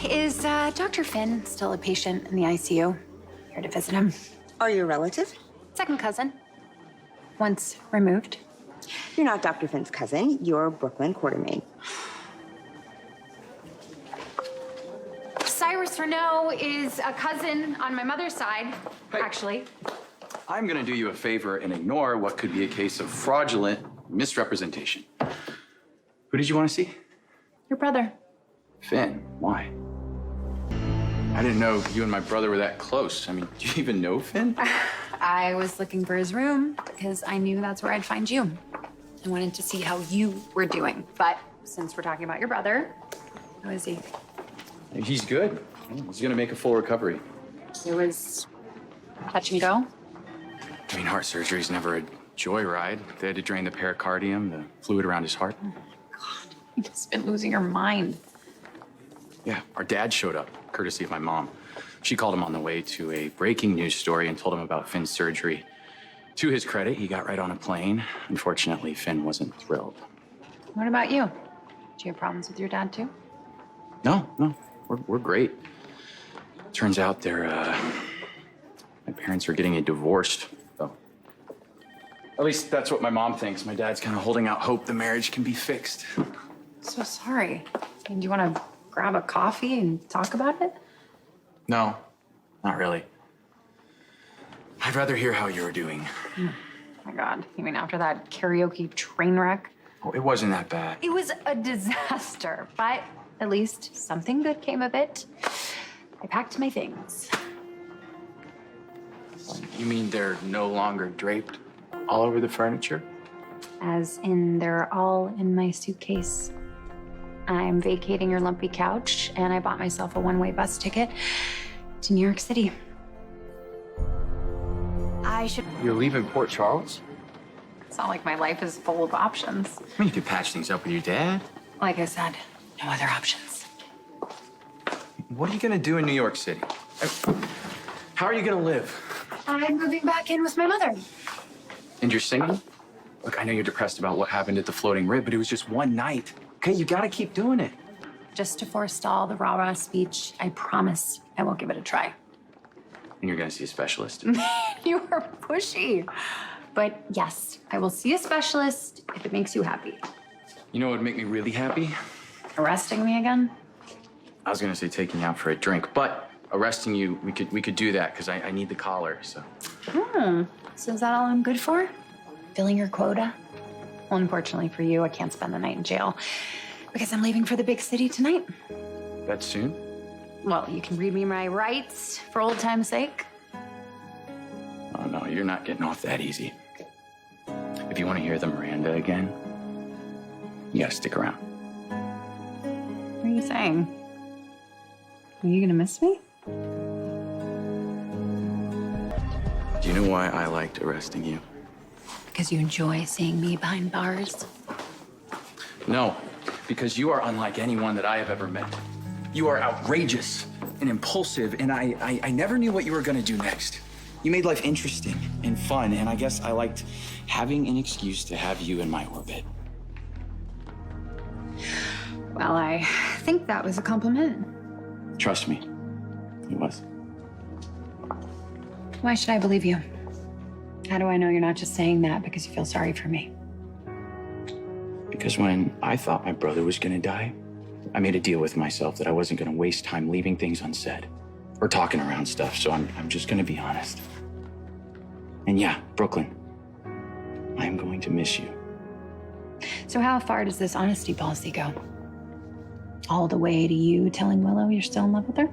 Is Dr. Finn still a patient in the ICU? Here to visit him. Are you a relative? Second cousin. Once removed. You're not Dr. Finn's cousin. You're BrookLynn quartermaid. Cyrus Renault is a cousin on my mother's side, actually. I'm gonna do you a favor and ignore what could be a case of fraudulent misrepresentation. Who did you want to see? Your brother. Finn. Why? I didn't know you and my brother were that close. I mean, do you even know Finn? I was looking for his room because I knew that's where I'd find you. I wanted to see how you were doing. But since we're talking about your brother, how is he? He's good. He's gonna make a full recovery. It was touch and go. I mean, heart surgery's never a joyride. They had to drain the pericardium, the fluid around his heart. God, you've just been losing your mind. Yeah, our dad showed up, courtesy of my mom. She called him on the way to a breaking news story and told him about Finn's surgery. To his credit, he got right on a plane. Unfortunately, Finn wasn't thrilled. What about you? Do you have problems with your dad, too? No, we're great. Turns out my parents are getting divorced, though. At least that's what my mom thinks. My dad's kind of holding out hope the marriage can be fixed. So sorry. Do you want to grab a coffee and talk about it? No, not really. I'd rather hear how you're doing. Oh my God. You mean after that karaoke train wreck? Oh, it wasn't that bad. It was a disaster, but at least something good came of it. I packed my things. You mean they're no longer draped all over the furniture? As in, they're all in my suitcase. I'm vacating your lumpy couch, and I bought myself a one-way bus ticket to New York City. You're leaving Port Charles? It's not like my life is full of options. I mean, you could patch things up with your dad. Like I said, no other options. What are you gonna do in New York City? How are you gonna live? I'm moving back in with my mother. And you're singing? Look, I know you're depressed about what happened at the Floating Rib, but it was just one night. Okay, you gotta keep doing it. Just to forestall the rah-rah speech, I promise I will give it a try. And you're gonna see a specialist. You are pushy. But yes, I will see a specialist if it makes you happy. You know what would make me really happy? Arresting me again? I was gonna say taking you out for a drink, but arresting you, we could do that because I need the collar, so. So is that all I'm good for? Filling your quota? Well, unfortunately for you, I can't spend the night in jail because I'm leaving for the big city tonight. That soon? Well, you can read me my rights for old time's sake. Oh no, you're not getting off that easy. If you want to hear the Miranda again, you gotta stick around. What are you saying? Are you gonna miss me? Do you know why I liked arresting you? Because you enjoy seeing me behind bars. No, because you are unlike anyone that I have ever met. You are outrageous and impulsive, and I never knew what you were gonna do next. You made life interesting and fun, and I guess I liked having an excuse to have you in my orbit. Well, I think that was a compliment. Trust me, it was. Why should I believe you? How do I know you're not just saying that because you feel sorry for me? Because when I thought my brother was gonna die, I made a deal with myself that I wasn't gonna waste time leaving things unsaid or talking around stuff, so I'm just gonna be honest. And yeah, BrookLynn, I'm going to miss you. So how far does this honesty policy go? All the way to you telling Willow you're still in love with her?